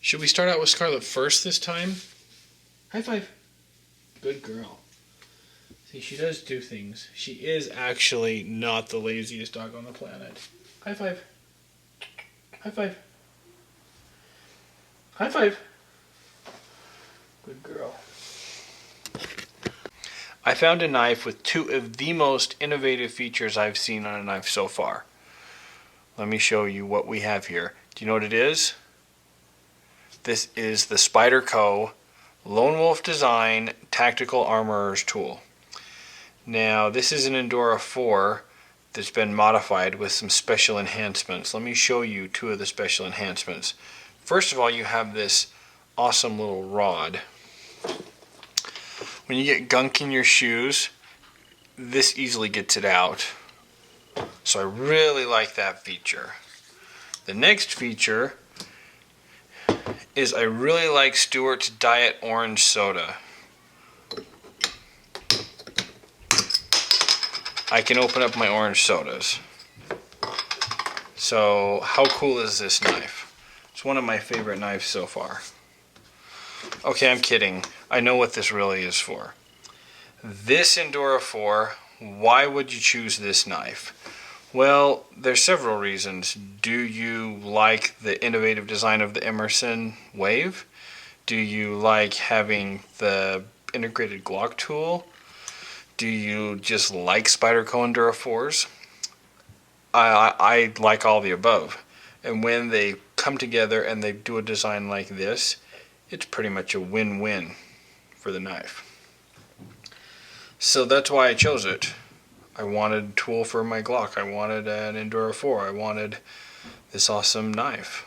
Should we start out with Scarlet first this time? High five. Good girl. See, she does do things. She is actually not the laziest dog on the planet. High five. High five. High five. Good girl. I found a knife with two of the most innovative features I've seen on a knife so far. Let me show you what we have here. Do you know what it is? This is the Spyderco Lone Wolf Design Tactical Armorer's Tool. Now, this is an Endura 4 that's been modified with some special enhancements. Let me show you two of the special enhancements. First of all, you have this awesome little rod. When you get gunk in your shoes, this easily gets it out. So I really like that feature. The next feature is I really like Stewart's Diet Orange Soda. I can open up my orange sodas. So how cool is this knife? It's one of my favorite knives so far. Okay, I'm kidding. I know what this really is for. This Endura 4, why would you choose this knife? Well, there's several reasons. Do you like the innovative design of the Emerson Wave? Do you like having the integrated Glock tool? Do you just like Spyderco Endura 4s? I like all the above. And when they come together and they do a design like this, it's pretty much a win-win for the knife. So that's why I chose it. I wanted a tool for my Glock. I wanted an Endura 4. I wanted this awesome knife.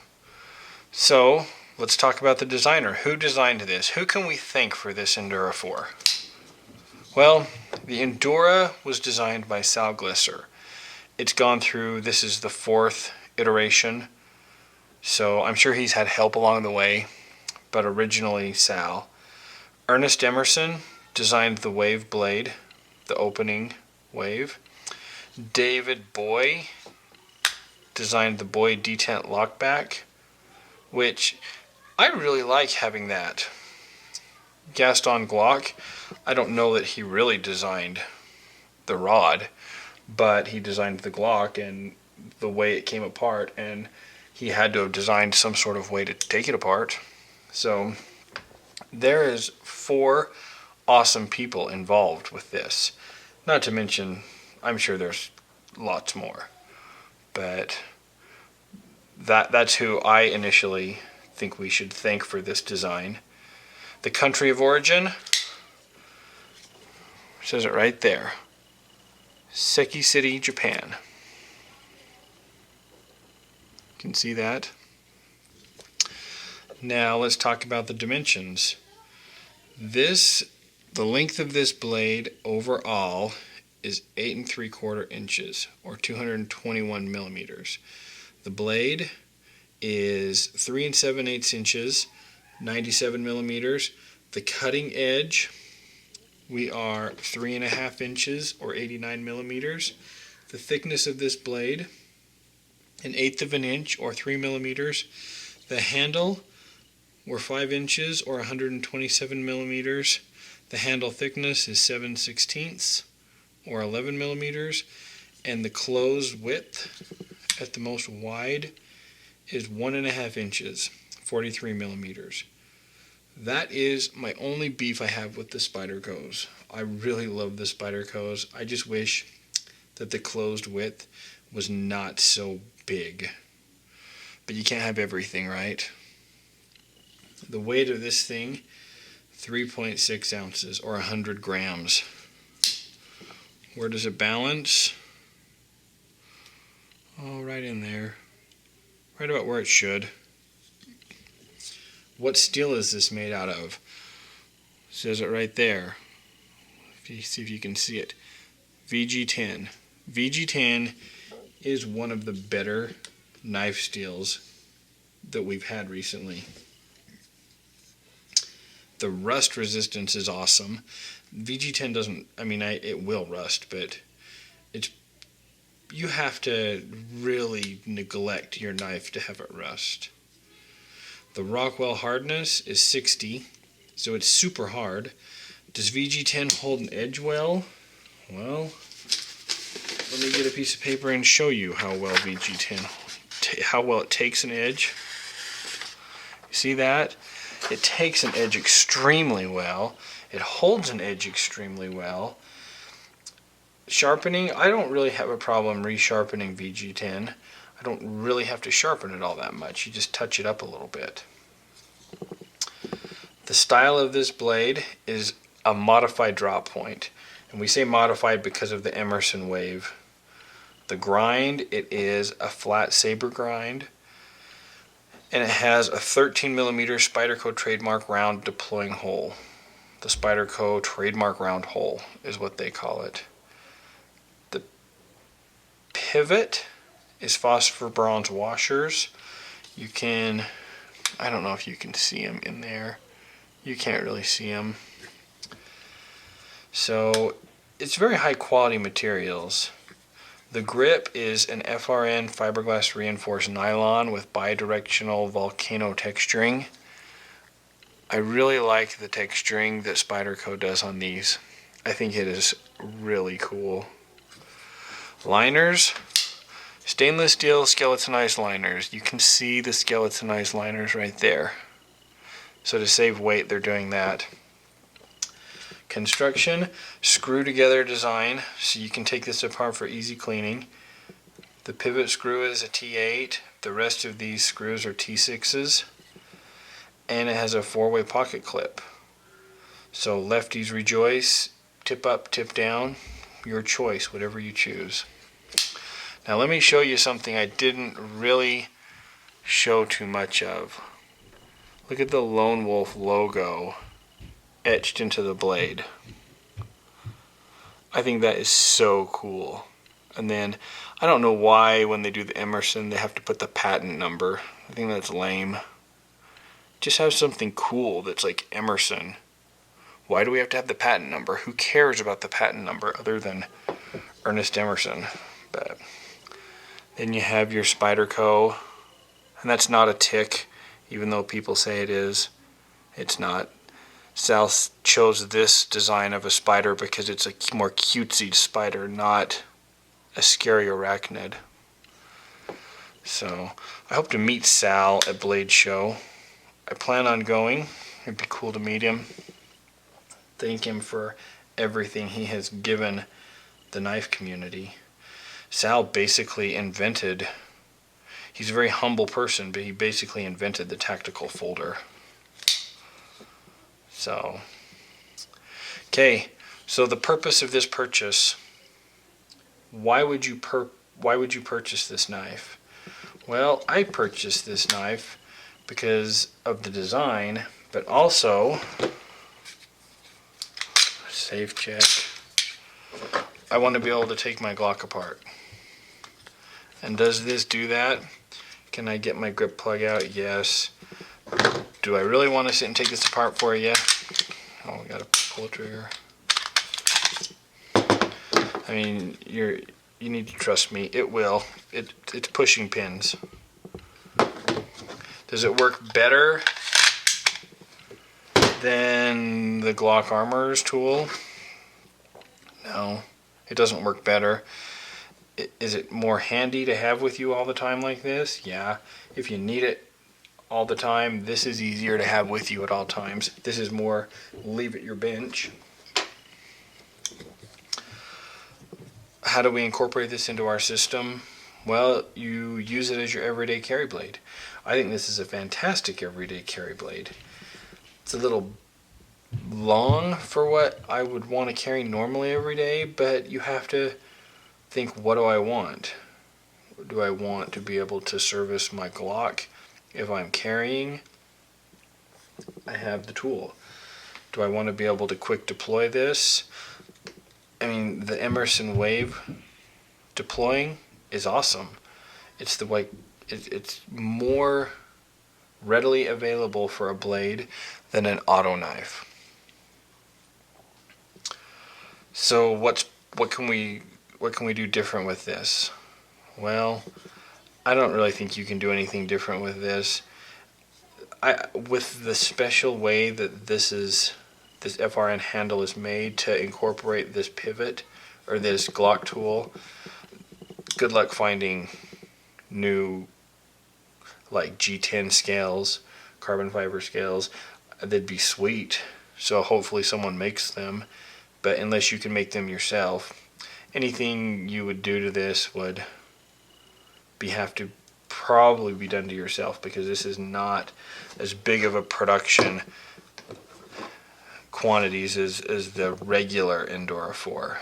So let's talk about the designer. Who designed this? Who can we thank for this Endura 4? Well, the Endura was designed by Sal Glisser. It's gone through, this is the 4th iteration, so I'm sure he's had help along the way, but originally Sal. Ernest Emerson designed the Wave blade, the opening Wave. David Boy designed the Boy detent lockback, which I really like having that. Gaston Glock, I don't know that he really designed the rod, but he designed the Glock and the way it came apart, and he had to have designed some sort of way to take it apart. So there is 4 awesome people involved with this. Not to mention, I'm sure there's lots more, but that's who I initially think we should thank for this design. The country of origin, says it right there, Seki City, Japan. You can see that. Now let's talk about the dimensions. The length of this blade overall is 8 3/4 inches, or 221 millimeters. The blade is 3 7/8 inches, 97 millimeters. The cutting edge, we are 3.5 inches, or 89 millimeters. The thickness of this blade, 1/8 of an inch, or 3 millimeters. The handle, we're 5 inches, or 127 millimeters. The handle thickness is 7/16, or 11 millimeters. And the close width at the most wide is 1.5 inches, 43 millimeters. That is my only beef I have with the Spydercos. I really love the Spydercos. I just wish that the closed width was not so big. But you can't have everything, right? The weight of this thing, 3.6 ounces, or 100 grams. Where does it balance? Oh, right in there. Right about where it should. What steel is this made out of? It says it right there. See if you can see it. VG10. VG10 is one of the better knife steels that we've had recently. The rust resistance is awesome. VG10 doesn't, it will rust, but you have to really neglect your knife to have it rust. The Rockwell hardness is 60, so it's super hard. Does VG10 hold an edge well? Well, let me get a piece of paper and show you how well how well it takes an edge. You see that? It takes an edge extremely well. It holds an edge extremely well. Sharpening, I don't really have a problem resharpening VG10. I don't really have to sharpen it all that much. You just touch it up a little bit. The style of this blade is a modified drop point. And we say modified because of the Emerson Wave. The grind, it is a flat saber grind. And it has a 13mm Spyderco trademark round deploying hole. The Spyderco trademark round hole is what they call it. The pivot is phosphor bronze washers. You can, I don't know if you can see them in there. You can't really see them. So it's very high quality materials. The grip is an FRN fiberglass reinforced nylon with bidirectional volcano texturing. I really like the texturing that Spyderco does on these. I think it is really cool. Liners, stainless steel skeletonized liners. You can see the skeletonized liners right there. So to save weight, they're doing that. Construction, screw together design, so you can take this apart for easy cleaning. The pivot screw is a T8. The rest of these screws are T6s. And it has a 4-way pocket clip. So lefties rejoice, tip up, tip down, your choice, whatever you choose. Now let me show you something I didn't really show too much of. Look at the Lone Wolf logo etched into the blade. I think that is so cool. And then, I don't know why when they do the Emerson they have to put the patent number. I think that's lame. Just have something cool that's like Emerson. Why do we have to have the patent number? Who cares about the patent number other than Ernest Emerson? But then you have your Spyderco, and that's not a tick, even though people say it is. It's not. Sal chose this design of a spider because it's a more cutesy spider, not a scary arachnid. So I hope to meet Sal at Blade Show. I plan on going. It'd be cool to meet him. Thank him for everything he has given the knife community. Sal basically invented, he's a very humble person, but he basically invented the tactical folder. So, okay, so the purpose of this purchase, why would you purchase this knife? Well, I purchased this knife because of the design, but also, safe check, I want to be able to take my Glock apart. And does this do that? Can I get my grip plug out? Yes. Do I really want to sit and take this apart for you? Oh, we gotta pull the trigger. I mean, you need to trust me. It will. It's pushing pins. Does it work better than the Glock Armorer's tool? No, it doesn't work better. Is it more handy to have with you all the time like this? Yeah. If you need it all the time, this is easier to have with you at all times. This is more leave at your bench. How do we incorporate this into our system? Well, you use it as your everyday carry blade. I think this is a fantastic everyday carry blade. It's a little long for what I would want to carry normally every day, but you have to think, what do I want? Do I want to be able to service my Glock if I'm carrying? I have the tool. Do I want to be able to quick deploy this? I mean, the Emerson Wave deploying is awesome. It's it's more readily available for a blade than an auto knife. So what can we do different with this? Well, I don't really think you can do anything different with this. with the special way that this FRN handle is made to incorporate this pivot or this Glock tool, good luck finding new like G10 scales, carbon fiber scales. They'd be sweet. So hopefully someone makes them. But unless you can make them yourself, anything you would do to this would have to probably be done to yourself, because this is not as big of a production quantities as the regular Endura 4.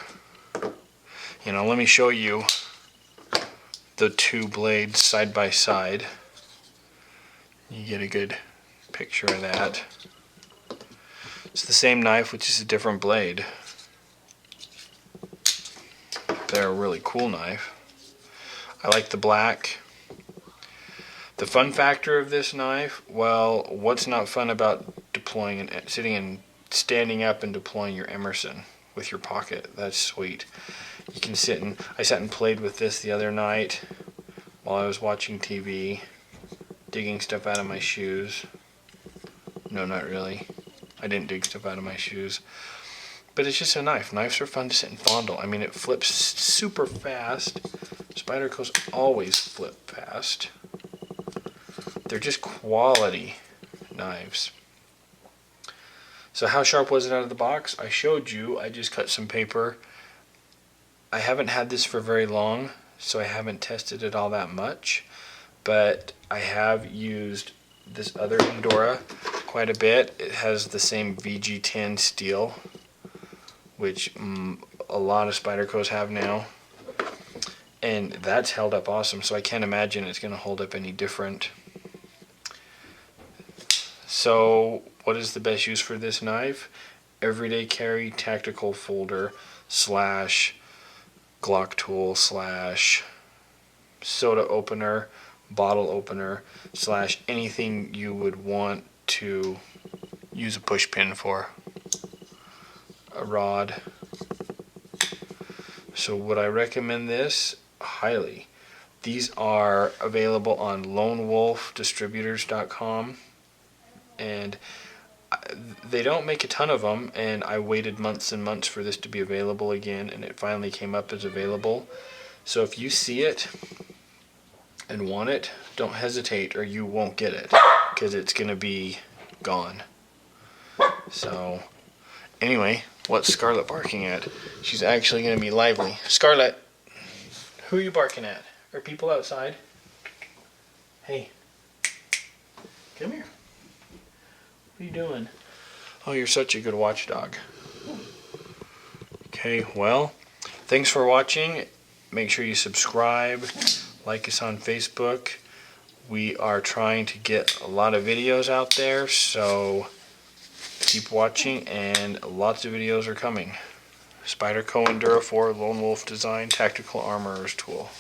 You know, let me show you the two blades side by side. You get a good picture of that. It's the same knife, which is a different blade. They're a really cool knife. I like the black. The fun factor of this knife, well, what's not fun about deploying and sitting and standing up and deploying your Emerson with your pocket? That's sweet. You can sit and I sat and played with this the other night while I was watching TV, digging stuff out of my shoes. No, not really. I didn't dig stuff out of my shoes. But it's just a knife. Knives are fun to sit and fondle. I mean, it flips super fast. Spyderco's always flip fast. They're just quality knives. So how sharp was it out of the box? I showed you. I just cut some paper. I haven't had this for very long, so I haven't tested it all that much. But I have used this other Endura quite a bit. It has the same VG10 steel, which a lot of Spydercos have now. And that's held up awesome, so I can't imagine it's going to hold up any different. So what is the best use for this knife? Everyday carry, tactical folder, / Glock tool, / soda opener, bottle opener, / anything you would want to use a push pin for. A rod. So would I recommend this? Highly. These are available on lonewolfdistributors.com, and they don't make a ton of them, and I waited months and months for this to be available again, and it finally came up as available. So if you see it and want it, don't hesitate or you won't get it, because it's going to be gone. So anyway, what's Scarlett barking at? She's actually going to be lively. Scarlett, who are you barking at? Are people outside? Hey, come here. What are you doing? Oh, you're such a good watchdog. Okay, well, thanks for watching. Make sure you subscribe, like us on Facebook. We are trying to get a lot of videos out there, so keep watching, and lots of videos are coming. Spyderco Endura 4 Lone Wolf Design Tactical Armorer's Tool.